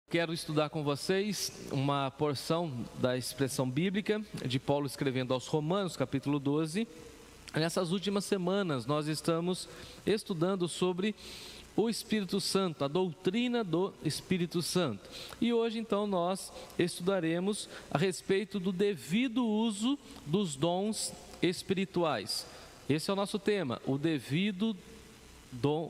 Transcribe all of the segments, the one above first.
Quero estudar com vocês uma porção da expressão bíblica de Paulo escrevendo aos Romanos, capítulo 12. Nessas últimas semanas nós estamos estudando sobre o Espírito Santo, a doutrina do Espírito Santo. E hoje então nós estudaremos a respeito do devido uso dos dons espirituais. Esse é o nosso tema, o devido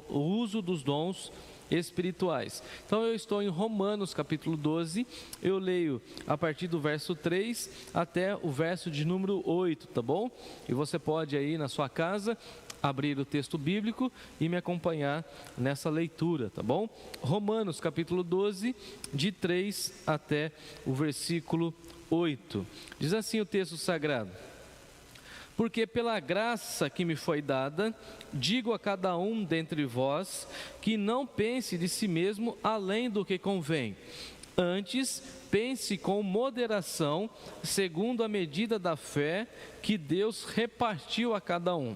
uso dos dons espirituais. Então eu estou em Romanos capítulo 12, eu leio a partir do verso 3 até o verso de número 8, tá bom? E você pode aí na sua casa abrir o texto bíblico e me acompanhar nessa leitura, tá bom? Romanos capítulo 12, de 3 até o versículo 8. Diz assim o texto sagrado: porque pela graça que me foi dada, digo a cada um dentre vós, que não pense de si mesmo além do que convém. Antes, pense com moderação, segundo a medida da fé que Deus repartiu a cada um.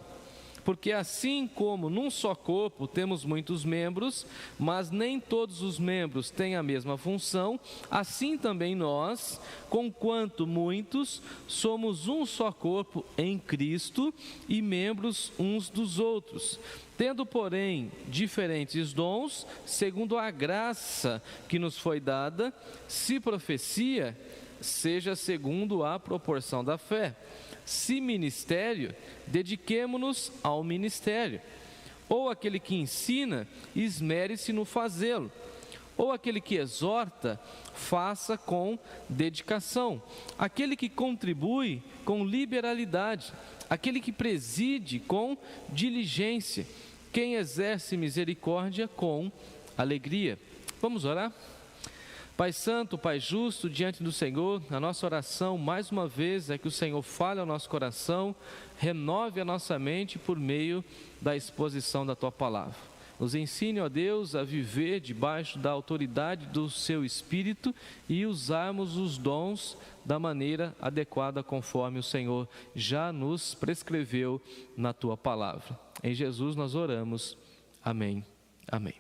Porque assim como num só corpo temos muitos membros, mas nem todos os membros têm a mesma função, assim também nós, conquanto muitos, somos um só corpo em Cristo e membros uns dos outros. Tendo, porém, diferentes dons, segundo a graça que nos foi dada, se profecia, seja segundo a proporção da fé. Se ministério, dediquemo-nos ao ministério. Ou aquele que ensina, esmere-se no fazê-lo. Ou aquele que exorta, faça com dedicação. Aquele que contribui, com liberalidade. Aquele que preside, com diligência. Quem exerce misericórdia, com alegria. Vamos orar? Pai Santo, Pai Justo, diante do Senhor, a nossa oração mais uma vez é que o Senhor fale ao nosso coração, renove a nossa mente por meio da exposição da Tua Palavra. Nos ensine, ó Deus, a viver debaixo da autoridade do Seu Espírito e usarmos os dons da maneira adequada conforme o Senhor já nos prescreveu na Tua Palavra. Em Jesus nós oramos. Amém. Amém.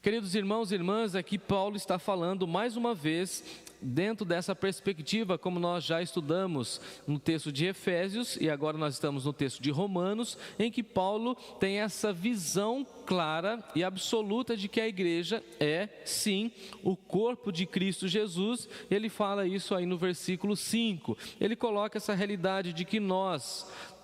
Queridos irmãos e irmãs, aqui Paulo está falando mais uma vez dentro dessa perspectiva, como nós já estudamos no texto de Efésios e agora nós estamos no texto de Romanos, em que Paulo tem essa visão clara e absoluta de que a igreja é, sim, o corpo de Cristo Jesus. Ele fala isso aí no versículo 5. Ele coloca essa realidade de que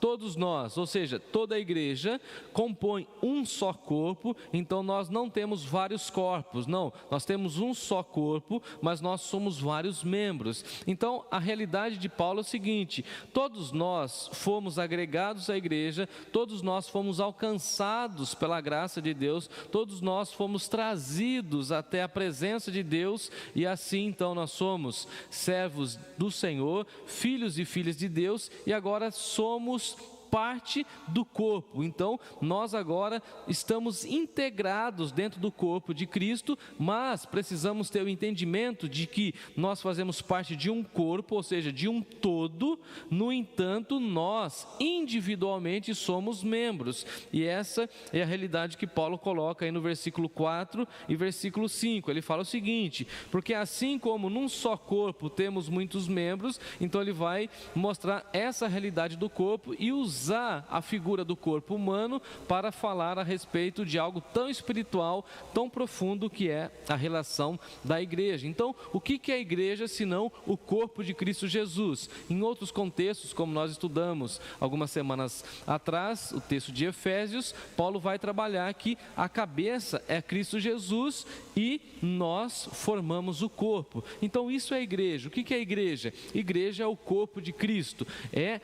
todos nós, ou seja, toda a igreja compõe um só corpo, então nós não temos vários corpos, não, nós temos um só corpo, mas nós somos vários membros. Então a realidade de Paulo é o seguinte: todos nós fomos agregados à igreja, todos nós fomos alcançados pela graça de Deus, todos nós fomos trazidos até a presença de Deus, e assim então nós somos servos do Senhor, filhos e filhas de Deus, e agora somos parte do corpo. Então nós agora estamos integrados dentro do corpo de Cristo, mas precisamos ter o entendimento de que nós fazemos parte de um corpo, ou seja, de um todo. No entanto, nós individualmente somos membros, e essa é a realidade que Paulo coloca aí no versículo 4 e versículo 5. Ele fala o seguinte: porque assim como num só corpo temos muitos membros, então ele vai mostrar essa realidade do corpo e usar a figura do corpo humano para falar a respeito de algo tão espiritual, tão profundo, que é a relação da igreja. Então, o que é a igreja senão o corpo de Cristo Jesus? Em outros contextos, como nós estudamos algumas semanas atrás, o texto de Efésios, Paulo vai trabalhar que a cabeça é Cristo Jesus e nós formamos o corpo. Então isso é a igreja. O que é a igreja? Igreja é o corpo de Cristo, é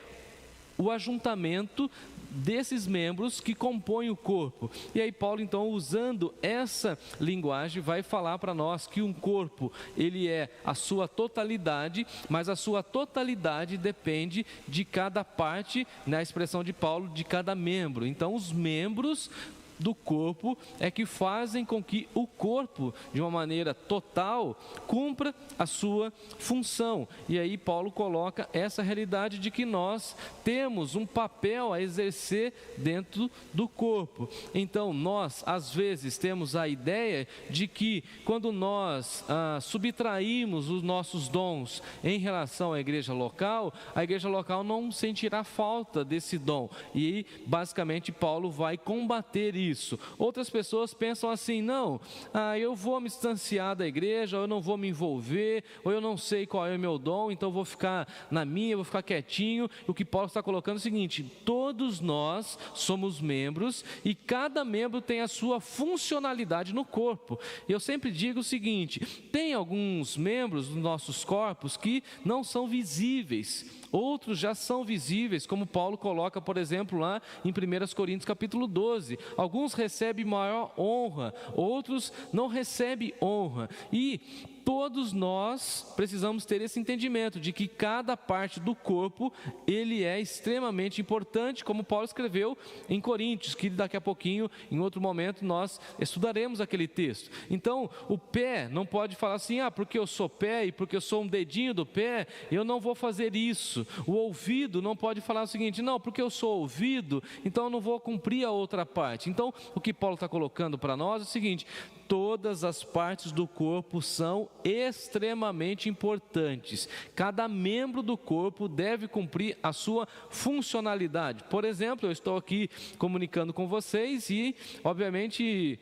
o ajuntamento desses membros que compõem o corpo. E aí Paulo então, usando essa linguagem, vai falar para nós que um corpo, ele é a sua totalidade, mas a sua totalidade depende de cada parte, na expressão de Paulo, de cada membro. Então os membros do corpo é que fazem com que o corpo, de uma maneira total, cumpra a sua função. E aí Paulo coloca essa realidade de que nós temos um papel a exercer dentro do corpo. Então nós, às vezes, temos a ideia de que quando nós subtraímos os nossos dons em relação à igreja local, a igreja local não sentirá falta desse dom. E basicamente Paulo vai combater isso. Outras pessoas pensam assim: não, eu vou me distanciar da igreja, ou eu não vou me envolver, ou eu não sei qual é o meu dom, então eu vou ficar na minha, vou ficar quietinho. O que Paulo está colocando é o seguinte: todos nós somos membros e cada membro tem a sua funcionalidade no corpo. Eu sempre digo o seguinte: tem alguns membros dos nossos corpos que não são visíveis, outros já são visíveis, como Paulo coloca, por exemplo, lá em 1 Coríntios capítulo 12. Alguns recebem maior honra, outros não recebem honra. E todos nós precisamos ter esse entendimento de que cada parte do corpo, ele é extremamente importante, como Paulo escreveu em Coríntios, que daqui a pouquinho, em outro momento, nós estudaremos aquele texto. Então, o pé não pode falar assim: porque eu sou pé e porque eu sou um dedinho do pé, eu não vou fazer isso. O ouvido não pode falar o seguinte: não, porque eu sou ouvido, então eu não vou cumprir a outra parte. Então, o que Paulo está colocando para nós é o seguinte: todas as partes do corpo são extremamente importantes. Cada membro do corpo deve cumprir a sua funcionalidade. Por exemplo, eu estou aqui comunicando com vocês e, obviamente,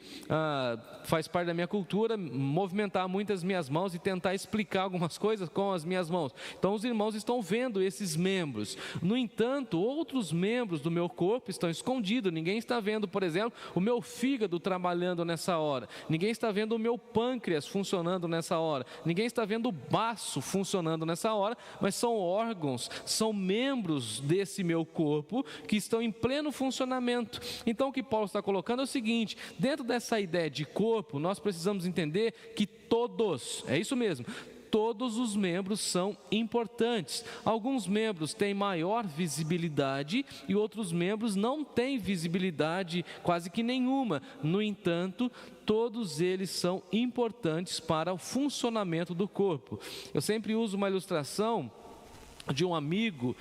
faz parte da minha cultura movimentar muitas minhas mãos e tentar explicar algumas coisas com as minhas mãos. Então, os irmãos estão vendo esses membros. No entanto, outros membros do meu corpo estão escondidos. Ninguém está vendo, por exemplo, o meu fígado trabalhando nessa hora. Ninguém está vendo o meu pâncreas funcionando nessa hora. Ninguém está vendo o baço funcionando nessa hora, mas são órgãos, são membros desse meu corpo que estão em pleno funcionamento. Então o que Paulo está colocando é o seguinte: dentro dessa ideia de corpo, nós precisamos entender que todos, é isso mesmo, todos os membros são importantes. Alguns membros têm maior visibilidade e outros membros não têm visibilidade quase que nenhuma. No entanto, todos eles são importantes para o funcionamento do corpo. Eu sempre uso uma ilustração de um amigo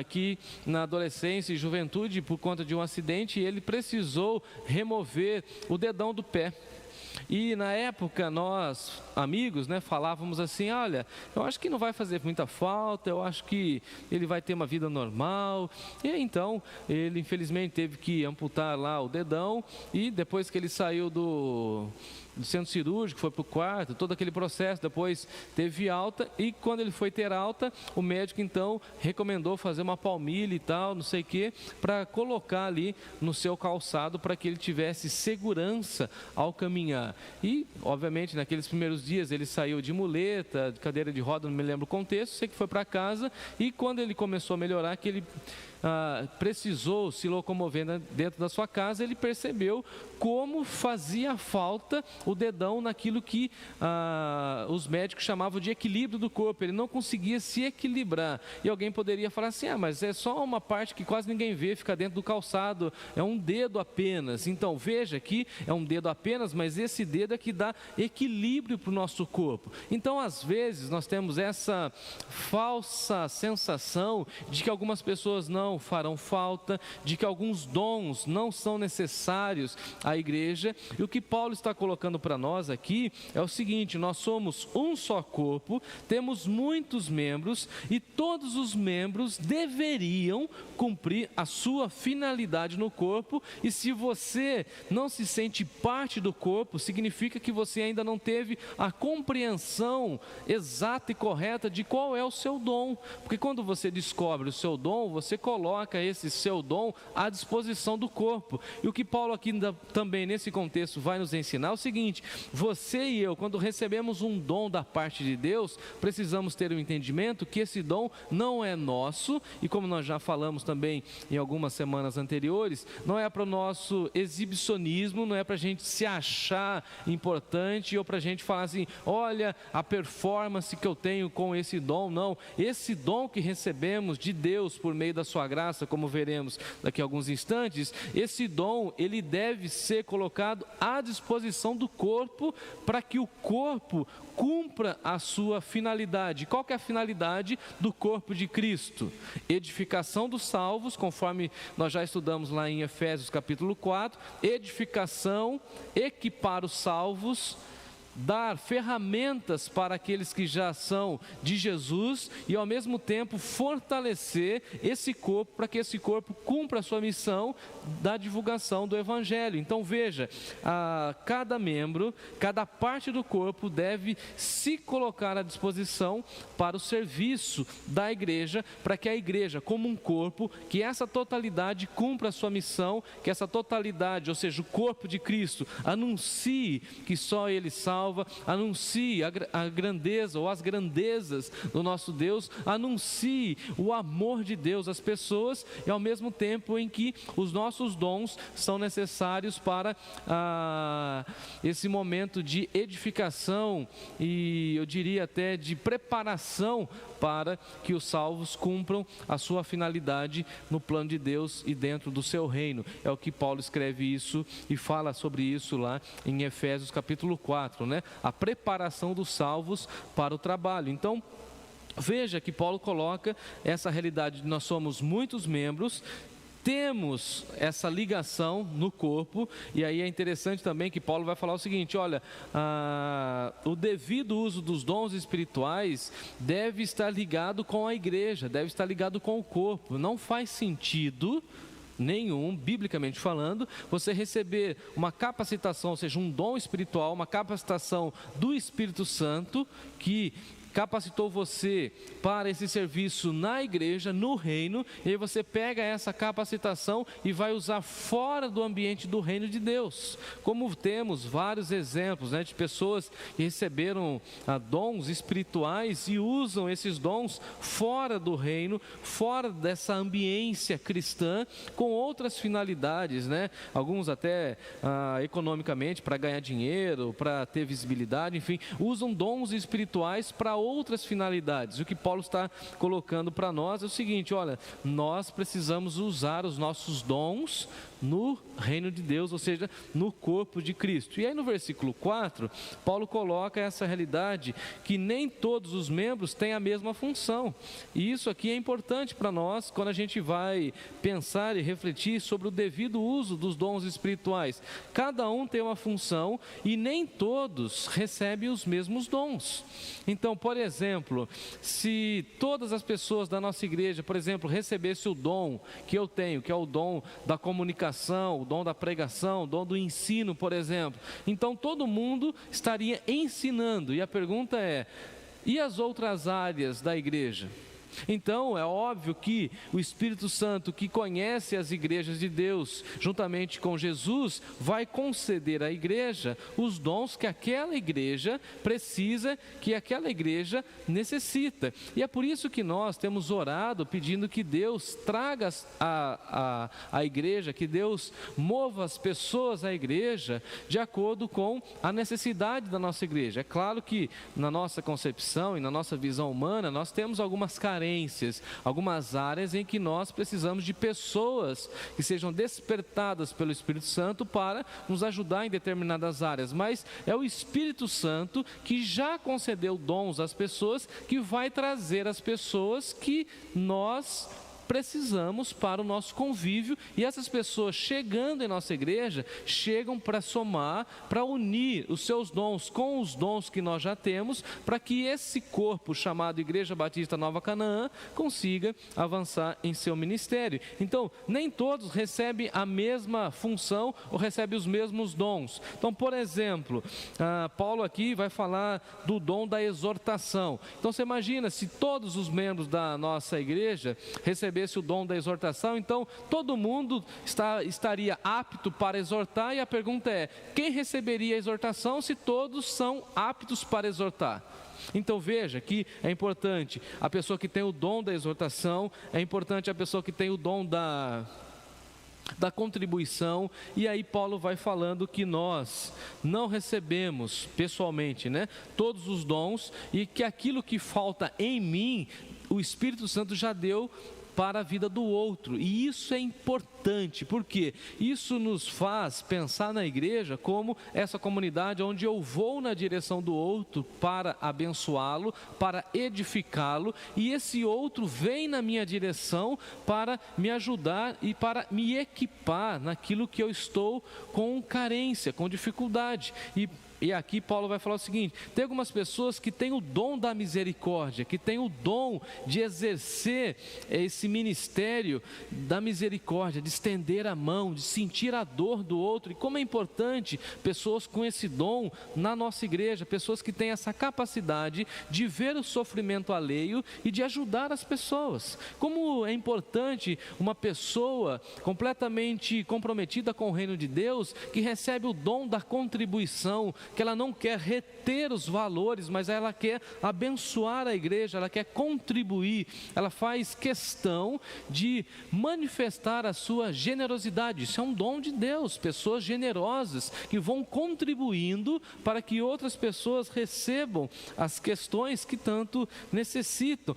que na adolescência e juventude, por conta de um acidente, ele precisou remover o dedão do pé. E na época nós, amigos, falávamos assim: olha, eu acho que não vai fazer muita falta, eu acho que ele vai ter uma vida normal. E então ele infelizmente teve que amputar lá o dedão, e depois que ele saiu do centro cirúrgico, foi para o quarto, todo aquele processo, depois teve alta, e quando ele foi ter alta, o médico então recomendou fazer uma palmilha e tal, não sei o que, para colocar ali no seu calçado, para que ele tivesse segurança ao caminhar. E obviamente naqueles primeiros dias ele saiu de muleta, de cadeira de roda, não me lembro o contexto, sei que foi para casa, e quando ele começou a melhorar, que ele precisou se locomover dentro da sua casa, ele percebeu como fazia falta o dedão naquilo que os médicos chamavam de equilíbrio do corpo. Ele não conseguia se equilibrar. E alguém poderia falar assim: mas é só uma parte que quase ninguém vê, fica dentro do calçado, é um dedo apenas. Então veja que é um dedo apenas, mas esse dedo é que dá equilíbrio para o nosso corpo. Então às vezes nós temos essa falsa sensação de que algumas pessoas não farão falta, de que alguns dons não são necessários à igreja. E o que Paulo está colocando para nós aqui é o seguinte: nós somos um só corpo, temos muitos membros e todos os membros deveriam cumprir a sua finalidade no corpo. E se você não se sente parte do corpo, significa que você ainda não teve a compreensão exata e correta de qual é o seu dom. Porque quando você descobre o seu dom, você coloca esse seu dom à disposição do corpo. E o que Paulo aqui também nesse contexto vai nos ensinar é o seguinte: você e eu, quando recebemos um dom da parte de Deus, precisamos ter um entendimento que esse dom não é nosso, e como nós já falamos também em algumas semanas anteriores, não é para o nosso exibicionismo, não é para a gente se achar importante ou para a gente falar assim: olha a performance que eu tenho com esse dom. Não, esse dom que recebemos de Deus por meio da sua sua graça, como veremos daqui a alguns instantes, esse dom, ele deve ser colocado à disposição do corpo, para que o corpo cumpra a sua finalidade. Qual que é a finalidade do corpo de Cristo? Edificação dos salvos, conforme nós já estudamos lá em Efésios capítulo 4, edificação, equipar os salvos, dar ferramentas para aqueles que já são de Jesus e ao mesmo tempo fortalecer esse corpo, para que esse corpo cumpra a sua missão da divulgação do Evangelho. Então veja, cada membro, cada parte do corpo deve se colocar à disposição para o serviço da igreja, para que a igreja, como um corpo, que essa totalidade cumpra a sua missão, que essa totalidade, ou seja, o corpo de Cristo, anuncie que só Ele salva, anuncie a grandeza ou as grandezas do nosso Deus, anuncie o amor de Deus às pessoas, e ao mesmo tempo em que os nossos dons são necessários para esse momento de edificação e eu diria até de preparação para que os salvos cumpram a sua finalidade no plano de Deus e dentro do seu reino. É o que Paulo escreve isso e fala sobre isso lá em Efésios capítulo 4, né? A preparação dos salvos para o trabalho. Então, veja que Paulo coloca essa realidade de nós somos muitos membros, temos essa ligação no corpo, e aí é interessante também que Paulo vai falar o seguinte: olha, o devido uso dos dons espirituais deve estar ligado com a igreja, deve estar ligado com o corpo. Não faz sentido nenhum, biblicamente falando, você receber uma capacitação, ou seja, um dom espiritual, uma capacitação do Espírito Santo, que capacitou você para esse serviço na igreja, no reino, e aí você pega essa capacitação e vai usar fora do ambiente do reino de Deus. Como temos vários exemplos, né, de pessoas que receberam dons espirituais e usam esses dons fora do reino, fora dessa ambiência cristã, com outras finalidades, né? Alguns até economicamente, para ganhar dinheiro, para ter visibilidade, enfim, usam dons espirituais para outras finalidades. O que Paulo está colocando para nós é o seguinte: olha, nós precisamos usar os nossos dons no reino de Deus, ou seja, no corpo de Cristo. E aí no versículo 4, Paulo coloca essa realidade que nem todos os membros têm a mesma função. E isso aqui é importante para nós quando a gente vai pensar e refletir sobre o devido uso dos dons espirituais. Cada um tem uma função e nem todos recebem os mesmos dons. Então, por exemplo, se todas as pessoas da nossa igreja, por exemplo, recebessem o dom que eu tenho, que é o dom da comunicação, o dom da pregação, o dom do ensino, por exemplo, então todo mundo estaria ensinando. E a pergunta é: e as outras áreas da igreja? Então é óbvio que o Espírito Santo, que conhece as igrejas de Deus, juntamente com Jesus, vai conceder à igreja os dons que aquela igreja precisa, que aquela igreja necessita. E é por isso que nós temos orado pedindo que Deus traga a igreja, que Deus mova as pessoas à igreja de acordo com a necessidade da nossa igreja. É claro que na nossa concepção e na nossa visão humana nós temos algumas carências, algumas áreas em que nós precisamos de pessoas que sejam despertadas pelo Espírito Santo para nos ajudar em determinadas áreas, mas é o Espírito Santo que já concedeu dons às pessoas, que vai trazer as pessoas que nós precisamos para o nosso convívio, e essas pessoas chegando em nossa igreja, chegam para somar, para unir os seus dons com os dons que nós já temos, para que esse corpo chamado Igreja Batista Nova Canaã consiga avançar em seu ministério. Então, nem todos recebem a mesma função ou recebem os mesmos dons. Então, por exemplo, Paulo aqui vai falar do dom da exortação. Então, você imagina se todos os membros da nossa igreja recebessem o dom da exortação, então todo mundo estaria apto para exortar, e a pergunta é: quem receberia a exortação se todos são aptos para exortar? Então veja que é importante a pessoa que tem o dom da exortação, é importante a pessoa que tem o dom da contribuição, e aí Paulo vai falando que nós não recebemos pessoalmente, né, todos os dons, e que aquilo que falta em mim, o Espírito Santo já deu para a vida do outro. E isso é importante, porque isso nos faz pensar na igreja como essa comunidade onde eu vou na direção do outro para abençoá-lo, para edificá-lo, e esse outro vem na minha direção para me ajudar e para me equipar naquilo que eu estou com carência, com dificuldade. E aqui Paulo vai falar o seguinte: tem algumas pessoas que têm o dom da misericórdia, que têm o dom de exercer esse ministério da misericórdia, de estender a mão, de sentir a dor do outro. E como é importante pessoas com esse dom na nossa igreja, pessoas que têm essa capacidade de ver o sofrimento alheio e de ajudar as pessoas. Como é importante uma pessoa completamente comprometida com o reino de Deus, que recebe o dom da contribuição, que ela não quer reter os valores, mas ela quer abençoar a igreja, ela quer contribuir, ela faz questão de manifestar a sua generosidade. Isso é um dom de Deus, pessoas generosas que vão contribuindo para que outras pessoas recebam as questões que tanto necessitam.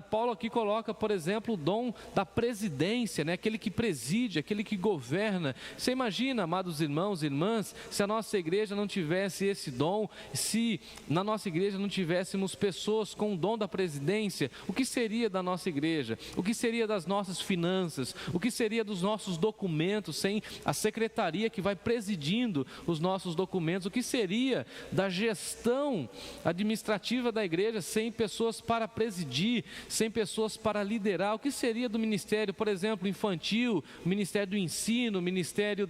Paulo aqui coloca, por exemplo, o dom da presidência, né? Aquele que preside, aquele que governa. Você imagina, amados irmãos e irmãs, se a nossa igreja não tivesse esse dom, se na nossa igreja não tivéssemos pessoas com o dom da presidência, o que seria da nossa igreja? O que seria das nossas finanças? O que seria dos nossos documentos sem a secretaria que vai presidindo os nossos documentos? O que seria da gestão administrativa da igreja sem pessoas para presidir, sem pessoas para liderar? O que seria do ministério, por exemplo, infantil, ministério do ensino, ministério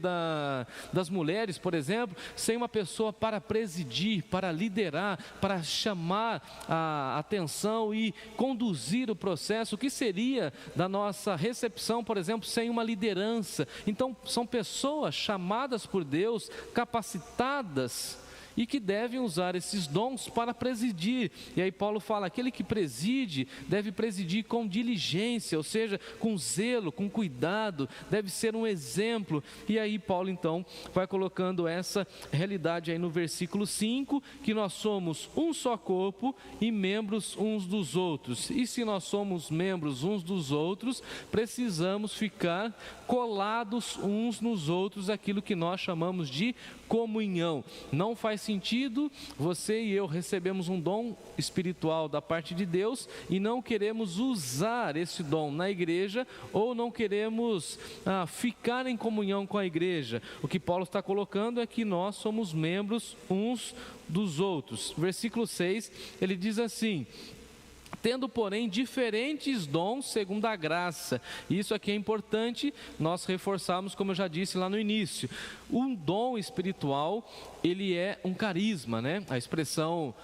das mulheres, por exemplo, sem uma pessoa para presidir, para liderar, para chamar a atenção e conduzir o processo? O que seria da nossa recepção, por exemplo, sem uma liderança? Então, são pessoas chamadas por Deus, capacitadas, e que devem usar esses dons para presidir. E aí Paulo fala: aquele que preside deve presidir com diligência, ou seja, com zelo, com cuidado, deve ser um exemplo. E aí Paulo então vai colocando essa realidade aí no versículo 5, que nós somos um só corpo e membros uns dos outros. E se nós somos membros uns dos outros, precisamos ficar colados uns nos outros, aquilo que nós chamamos de comunhão. Não faz sentido você e eu recebemos um dom espiritual da parte de Deus e não queremos usar esse dom na igreja, ou não queremos ficar em comunhão com a igreja. O que Paulo está colocando é que nós somos membros uns dos outros. Versículo 6, ele diz assim: tendo, porém, diferentes dons segundo a graça. Isso aqui é importante nós reforçarmos, como eu já disse lá no início. Um dom espiritual, ele é um carisma, né? A expressão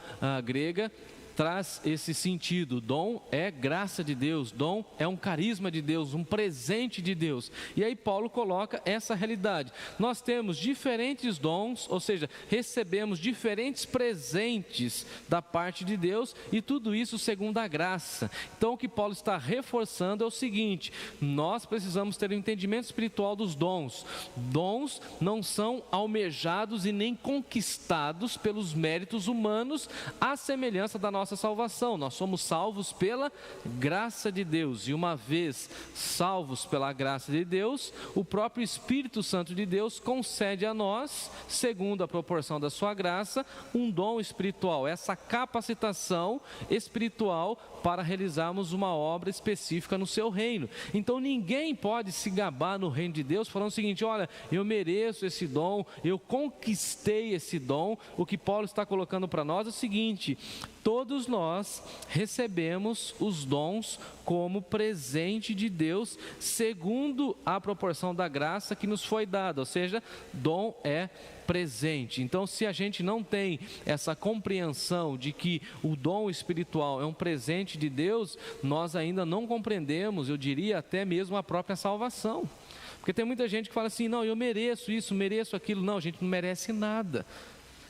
grega traz esse sentido. Dom é graça de Deus, dom é um carisma de Deus, um presente de Deus. E aí Paulo coloca essa realidade. Nós temos diferentes dons, ou seja, recebemos diferentes presentes da parte de Deus, e tudo isso segundo a graça. Então o que Paulo está reforçando é o seguinte: nós precisamos ter um entendimento espiritual dos dons. Dons não são almejados e nem conquistados pelos méritos humanos, à semelhança da nossa salvação. Nós somos salvos pela graça de Deus, e uma vez salvos pela graça de Deus, o próprio Espírito Santo de Deus concede a nós, segundo a proporção da sua graça, um dom espiritual, essa capacitação espiritual para realizarmos uma obra específica no seu reino. Então ninguém pode se gabar no reino de Deus falando o seguinte: olha, eu mereço esse dom, eu conquistei esse dom. O que Paulo está colocando para nós é o seguinte: todos nós recebemos os dons como presente de Deus, segundo a proporção da graça que nos foi dada, ou seja, dom é presente. Então, se a gente não tem essa compreensão de que o dom espiritual é um presente de Deus, nós ainda não compreendemos, eu diria até mesmo a própria salvação. Porque tem muita gente que fala assim: não, eu mereço isso, mereço aquilo. Não, a gente não merece nada.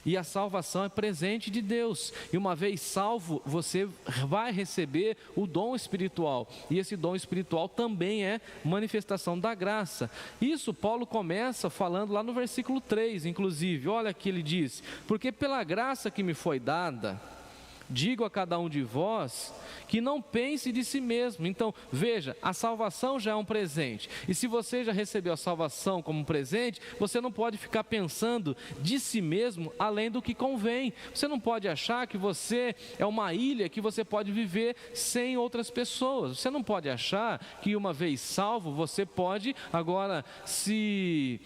E a salvação é presente de Deus. E uma vez salvo, você vai receber o dom espiritual. E esse dom espiritual também é manifestação da graça. Isso Paulo começa falando lá no versículo 3, inclusive. Olha que ele diz: porque pela graça que me foi dada, Digo a cada um de vós que não pense de si mesmo. Então, veja, a salvação já é um presente. E se você já recebeu a salvação como um presente, você não pode ficar pensando de si mesmo além do que convém. Você não pode achar que você é uma ilha que você pode viver sem outras pessoas. Você não pode achar que uma vez salvo, você pode agora se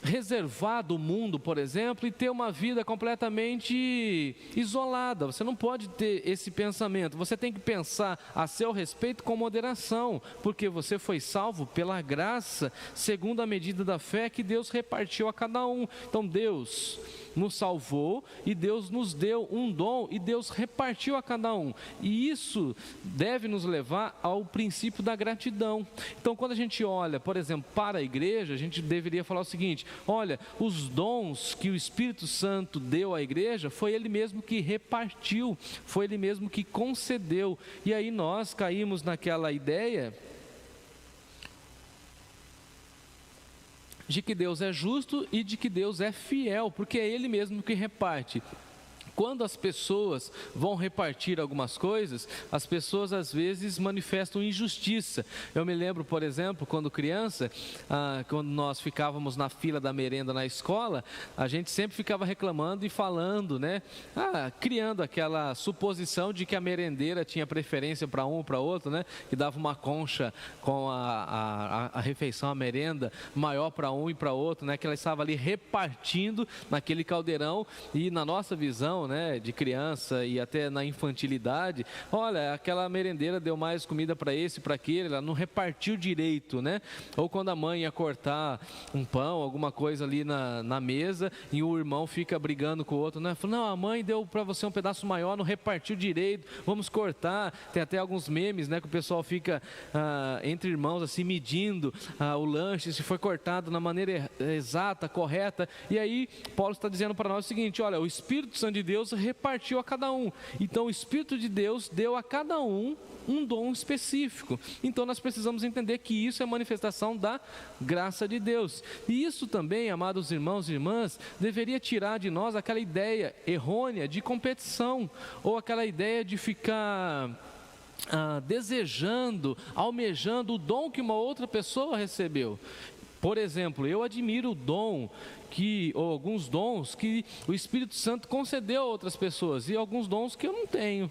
reservar do mundo, por exemplo, e ter uma vida completamente isolada. Você não pode ter esse pensamento. Você tem que pensar a seu respeito com moderação, porque você foi salvo pela graça, segundo a medida da fé que Deus repartiu a cada um. Então Deus nos salvou e Deus nos deu um dom e Deus repartiu a cada um. E isso deve nos levar ao princípio da gratidão. Então, quando a gente olha, por exemplo, para a igreja, a gente deveria falar o seguinte: olha, os dons que o Espírito Santo deu à igreja, foi Ele mesmo que repartiu, foi Ele mesmo que concedeu. E aí nós caímos naquela ideia de que Deus é justo e de que Deus é fiel, porque é Ele mesmo que reparte. Quando as pessoas vão repartir algumas coisas, as pessoas às vezes manifestam injustiça. Eu me lembro, por exemplo, quando criança, quando nós ficávamos na fila da merenda na escola, a gente sempre ficava reclamando e falando, né? Criando aquela suposição de que a merendeira tinha preferência para um ou para outro, né? Que dava uma concha com a refeição, a merenda, maior para um e para outro, né? Que ela estava ali repartindo naquele caldeirão e na nossa visão, né, de criança e até na infantilidade, olha, aquela merendeira deu mais comida para esse, para aquele, ela não repartiu direito, né? Ou quando a mãe ia cortar um pão, alguma coisa ali na mesa, e o irmão fica brigando com o outro, né? Fala, não, a mãe deu para você um pedaço maior, não repartiu direito, vamos cortar. Tem até alguns memes, né, que o pessoal fica entre irmãos assim, medindo o lanche, se foi cortado na maneira exata, correta. E aí Paulo está dizendo para nós o seguinte: olha, o Espírito Santo de Deus repartiu a cada um. Então o Espírito de Deus deu a cada um um dom específico. Então nós precisamos entender que isso é manifestação da graça de Deus. E isso também, amados irmãos e irmãs, deveria tirar de nós aquela ideia errônea de competição, ou aquela ideia de ficar desejando, almejando o dom que uma outra pessoa recebeu. Por exemplo, eu admiro o dom ou alguns dons que o Espírito Santo concedeu a outras pessoas, e alguns dons que eu não tenho.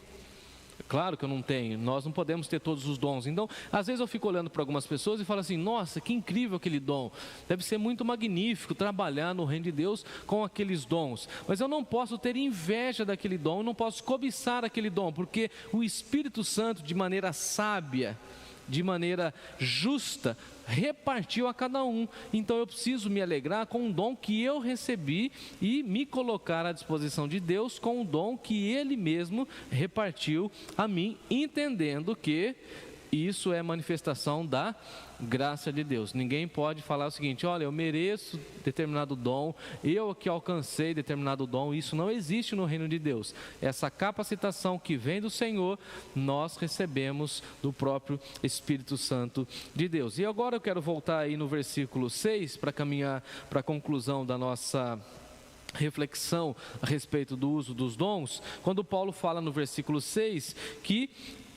Claro que eu não tenho, nós não podemos ter todos os dons. Então, às vezes eu fico olhando para algumas pessoas e falo assim: nossa, que incrível aquele dom, deve ser muito magnífico trabalhar no reino de Deus com aqueles dons. Mas eu não posso ter inveja daquele dom, eu não posso cobiçar aquele dom, porque o Espírito Santo, de maneira sábia, de maneira justa, repartiu a cada um. Então eu preciso me alegrar com o dom que eu recebi e me colocar à disposição de Deus com o dom que Ele mesmo repartiu a mim, entendendo que isso é manifestação da graça de Deus. Ninguém pode falar o seguinte: olha, eu mereço determinado dom, eu que alcancei determinado dom. Isso não existe no reino de Deus. Essa capacitação que vem do Senhor, nós recebemos do próprio Espírito Santo de Deus. E agora eu quero voltar aí no versículo 6 para caminhar para a conclusão da nossa reflexão a respeito do uso dos dons, quando Paulo fala no versículo 6 que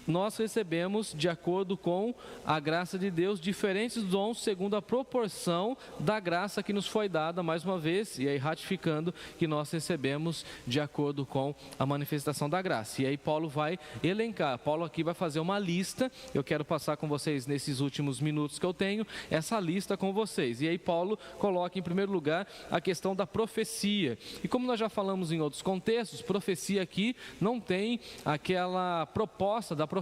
nós recebemos, de acordo com a graça de Deus, diferentes dons segundo a proporção da graça que nos foi dada, mais uma vez, e aí ratificando que nós recebemos de acordo com a manifestação da graça. E aí Paulo vai elencar, Paulo aqui vai fazer uma lista. Eu quero passar com vocês nesses últimos minutos que eu tenho, essa lista com vocês. E aí Paulo coloca em primeiro lugar a questão da profecia. E como nós já falamos em outros contextos, profecia aqui não tem aquela proposta da profecia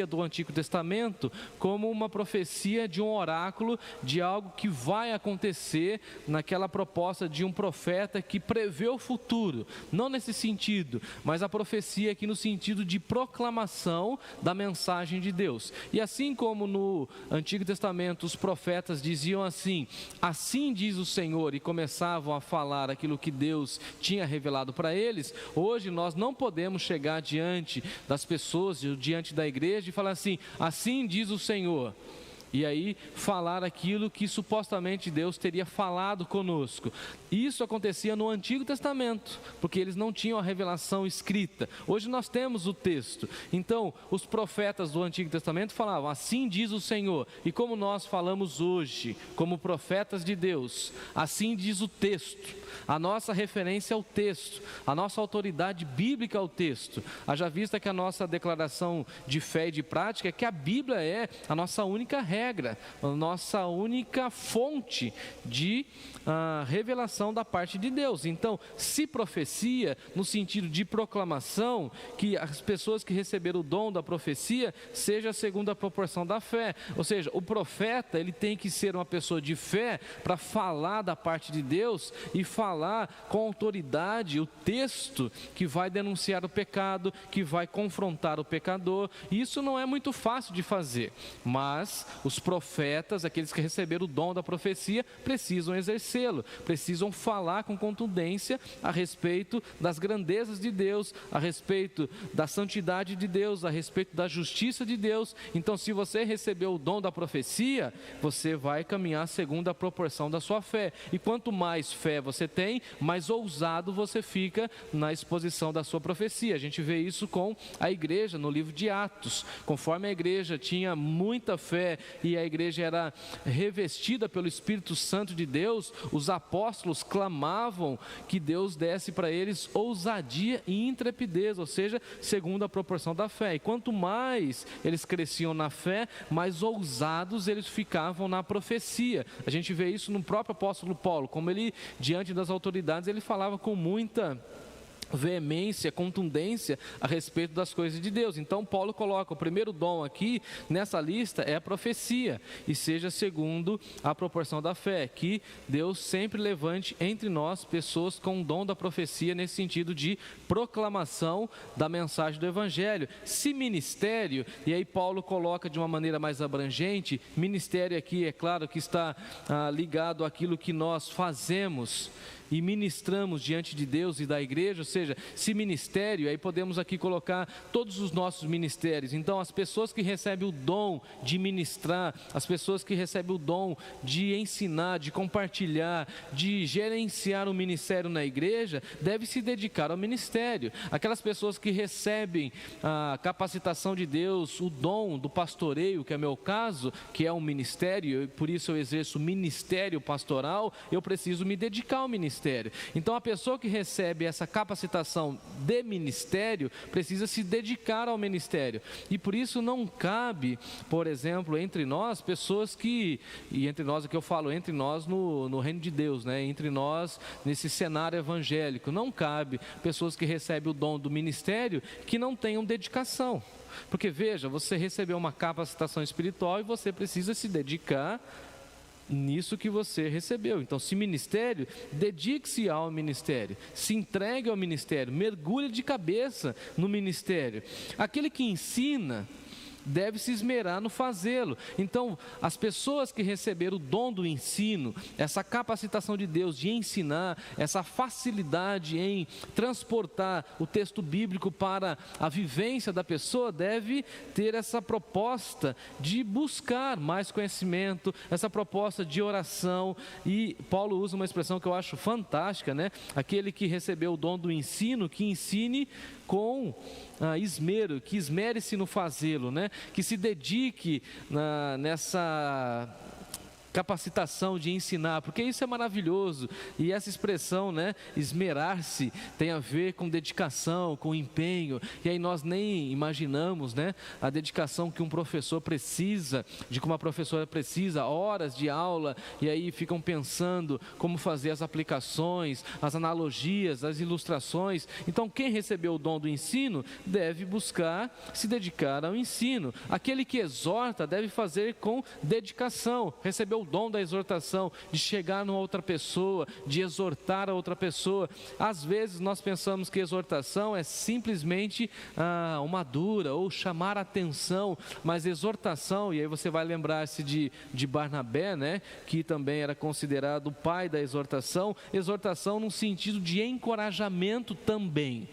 do Antigo Testamento como uma profecia de um oráculo, de algo que vai acontecer, naquela proposta de um profeta que prevê o futuro, não nesse sentido, mas a profecia aqui no sentido de proclamação da mensagem de Deus. E assim como no Antigo Testamento os profetas diziam assim: assim diz o Senhor, e começavam a falar aquilo que Deus tinha revelado para eles, hoje nós não podemos chegar diante das pessoas, diante da igreja e falar assim: assim diz o Senhor. e aí falar aquilo que supostamente Deus teria falado conosco. Isso acontecia no Antigo Testamento, porque eles não tinham a revelação escrita. Hoje nós temos o texto. Então, os profetas do Antigo Testamento falavam: assim diz o Senhor. E como nós falamos hoje, como profetas de Deus, assim diz o texto. A nossa referência ao texto, a nossa autoridade bíblica ao texto. Haja vista que a nossa declaração de fé e de prática é que a Bíblia é a nossa única regra, a nossa única fonte de revelação da parte de Deus. Então, se profecia no sentido de proclamação, que as pessoas que receberam o dom da profecia seja segundo a proporção da fé. Ou seja, o profeta, ele tem que ser uma pessoa de fé para falar da parte de Deus e falar com autoridade o texto que vai denunciar o pecado, que vai confrontar o pecador. Isso não é muito fácil de fazer, mas os profetas, aqueles que receberam o dom da profecia, precisam exercê-lo, precisam falar com contundência a respeito das grandezas de Deus, a respeito da santidade de Deus, a respeito da justiça de Deus. Então, se você recebeu o dom da profecia, você vai caminhar segundo a proporção da sua fé. E quanto mais fé você tem, mais ousado você fica na exposição da sua profecia. A gente vê isso com a igreja no livro de Atos. Conforme a igreja tinha muita fé e a igreja era revestida pelo Espírito Santo de Deus, os apóstolos clamavam que Deus desse para eles ousadia e intrepidez, ou seja, segundo a proporção da fé. E quanto mais eles cresciam na fé, mais ousados eles ficavam na profecia. A gente vê isso no próprio apóstolo Paulo, como ele, diante das autoridades, ele falava com muita veemência, contundência a respeito das coisas de Deus. Então Paulo coloca o primeiro dom aqui nessa lista é a profecia, e seja segundo a proporção da fé, que Deus sempre levante entre nós pessoas com o dom da profecia nesse sentido de proclamação da mensagem do evangelho. Se ministério, e aí Paulo coloca de uma maneira mais abrangente, ministério aqui é claro que está ligado àquilo que nós fazemos e ministramos diante de Deus e da igreja, ou seja, se ministério, aí podemos aqui colocar todos os nossos ministérios. Então, as pessoas que recebem o dom de ministrar, as pessoas que recebem o dom de ensinar, de compartilhar, de gerenciar o ministério na igreja, devem se dedicar ao ministério. Aquelas pessoas que recebem a capacitação de Deus, o dom do pastoreio, que é meu caso, que é um ministério, e por isso eu exerço ministério pastoral, eu preciso me dedicar ao ministério. Então a pessoa que recebe essa capacitação de ministério precisa se dedicar ao ministério, e por isso não cabe, por exemplo, entre nós, pessoas que, e entre nós aqui eu falo entre nós no reino de Deus, né? Entre nós nesse cenário evangélico, não cabe pessoas que recebem o dom do ministério que não tenham dedicação. Porque veja, você recebeu uma capacitação espiritual e você precisa se dedicar nisso que você recebeu. Então, se ministério, dedique-se ao ministério, se entregue ao ministério, mergulhe de cabeça no ministério. Aquele que ensina deve se esmerar no fazê-lo. Então, as pessoas que receberam o dom do ensino, essa capacitação de Deus de ensinar, essa facilidade em transportar o texto bíblico para a vivência da pessoa, deve ter essa proposta de buscar mais conhecimento, essa proposta de oração. E Paulo usa uma expressão que eu acho fantástica, né? Aquele que recebeu o dom do ensino, que ensine com esmero, que esmere-se no fazê-lo, né? Que se dedique nessa capacitação de ensinar, porque isso é maravilhoso. E essa expressão, né, esmerar-se, tem a ver com dedicação, com empenho, e aí nós nem imaginamos, né, a dedicação que um professor precisa, de como uma professora precisa, horas de aula, e aí ficam pensando como fazer as aplicações, as analogias, as ilustrações. Então quem recebeu o dom do ensino deve buscar se dedicar ao ensino. Aquele que exorta deve fazer com dedicação, recebeu o dom da exortação, de chegar numa outra pessoa, de exortar a outra pessoa. Às vezes nós pensamos que exortação é simplesmente uma dura ou chamar a atenção, mas exortação, e aí você vai lembrar-se de Barnabé, né, que também era considerado o pai da exortação, exortação no sentido de encorajamento também.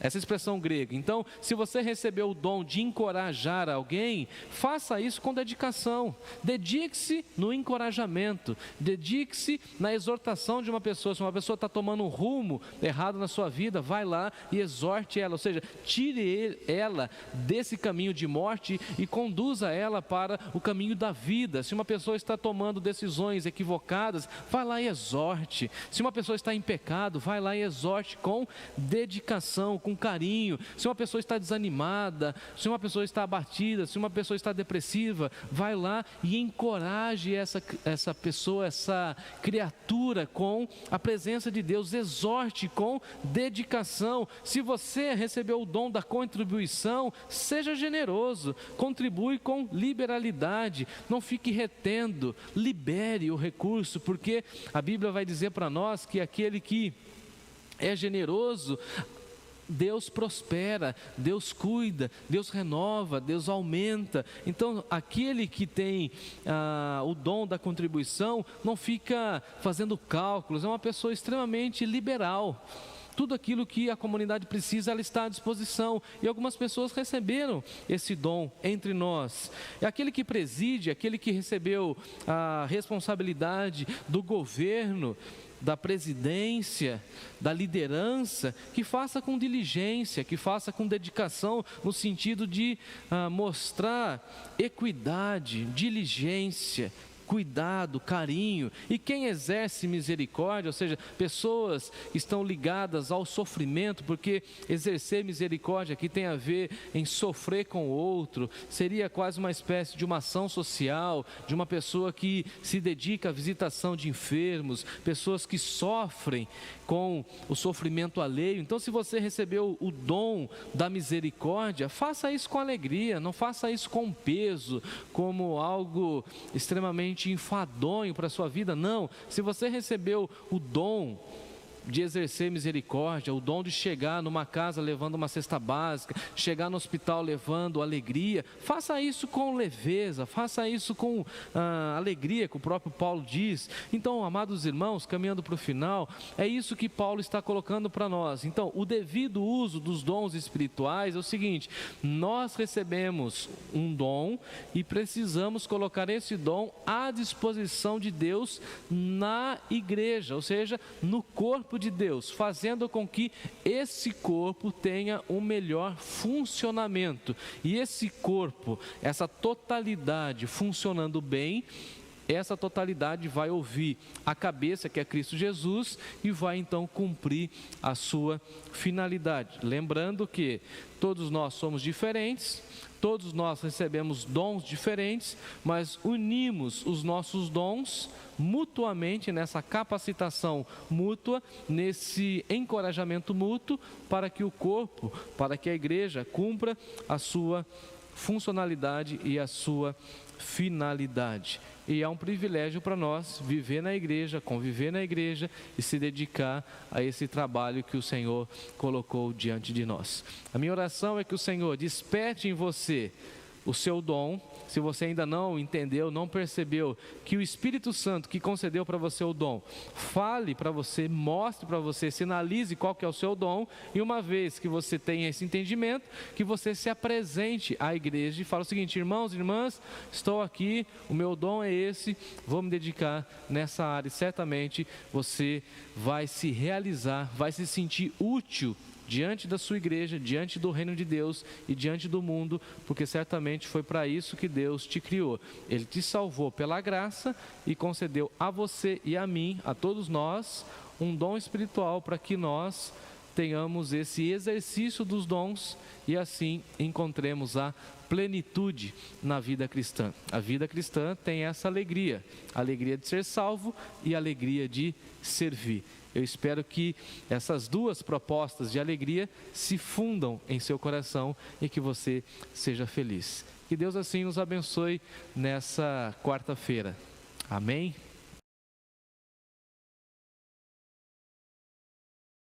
essa expressão grega. Então, se você recebeu o dom de encorajar alguém, faça isso com dedicação. Dedique-se no encorajamento, dedique-se na exortação de uma pessoa. Se uma pessoa está tomando um rumo errado na sua vida, vai lá e exorte ela, ou seja, tire ela desse caminho de morte e conduza ela para o caminho da vida. Se uma pessoa está tomando decisões equivocadas, vai lá e exorte. Se uma pessoa está em pecado, vai lá e exorte com dedicação, com carinho. Se uma pessoa está desanimada, se uma pessoa está abatida, se uma pessoa está depressiva, vai lá e encoraje essa pessoa, essa criatura com a presença de Deus, exorte com dedicação. Se você recebeu o dom da contribuição, seja generoso, contribui com liberalidade, não fique retendo, libere o recurso, porque a Bíblia vai dizer para nós que aquele que é generoso, Deus prospera, Deus cuida, Deus renova, Deus aumenta. Então, aquele que tem o dom da contribuição, não fica fazendo cálculos, é uma pessoa extremamente liberal. Tudo aquilo que a comunidade precisa, ela está à disposição. E algumas pessoas receberam esse dom entre nós. É aquele que preside, aquele que recebeu a responsabilidade do governo, da presidência, da liderança, que faça com diligência, que faça com dedicação, no sentido de mostrar equidade, diligência, cuidado, carinho. E quem exerce misericórdia, ou seja, pessoas que estão ligadas ao sofrimento, porque exercer misericórdia aqui tem a ver em sofrer com o outro, seria quase uma espécie de uma ação social, de uma pessoa que se dedica à visitação de enfermos, pessoas que sofrem com o sofrimento alheio. Então, se você recebeu o dom da misericórdia, faça isso com alegria, não faça isso com peso, como algo extremamente enfadonho para a sua vida. Não, se você recebeu o dom de exercer misericórdia, o dom de chegar numa casa levando uma cesta básica, chegar no hospital levando alegria, faça isso com leveza, faça isso com alegria, que o próprio Paulo diz. Então, amados irmãos, caminhando para o final, é isso que Paulo está colocando para nós. Então, o devido uso dos dons espirituais é o seguinte: nós recebemos um dom e precisamos colocar esse dom à disposição de Deus na igreja, ou seja, no corpo de Deus, fazendo com que esse corpo tenha um melhor funcionamento. E esse corpo, essa totalidade funcionando bem, essa totalidade vai ouvir a cabeça, que é Cristo Jesus, e vai então cumprir a sua finalidade. Lembrando que todos nós somos diferentes, todos nós recebemos dons diferentes, mas unimos os nossos dons mutuamente, nessa capacitação mútua, nesse encorajamento mútuo, para que o corpo, para que a igreja cumpra a sua funcionalidade e a sua finalidade. E é um privilégio para nós viver na igreja, conviver na igreja e se dedicar a esse trabalho que o Senhor colocou diante de nós. A minha oração é que o Senhor desperte em você o seu dom. Se você ainda não entendeu, não percebeu, que o Espírito Santo que concedeu para você o dom, fale para você, mostre para você, sinalize qual que é o seu dom, e uma vez que você tenha esse entendimento, que você se apresente à igreja e fale o seguinte: irmãos e irmãs, estou aqui, o meu dom é esse, vou me dedicar nessa área, e certamente você vai se realizar, vai se sentir útil diante da sua igreja, diante do reino de Deus e diante do mundo, porque certamente foi para isso que Deus te criou. Ele te salvou pela graça e concedeu a você e a mim, a todos nós, um dom espiritual para que nós tenhamos esse exercício dos dons e assim encontremos a plenitude na vida cristã. A vida cristã tem essa alegria, a alegria de ser salvo e a alegria de servir. Eu espero que essas duas propostas de alegria se fundam em seu coração e que você seja feliz. Que Deus assim nos abençoe nessa quarta-feira. Amém?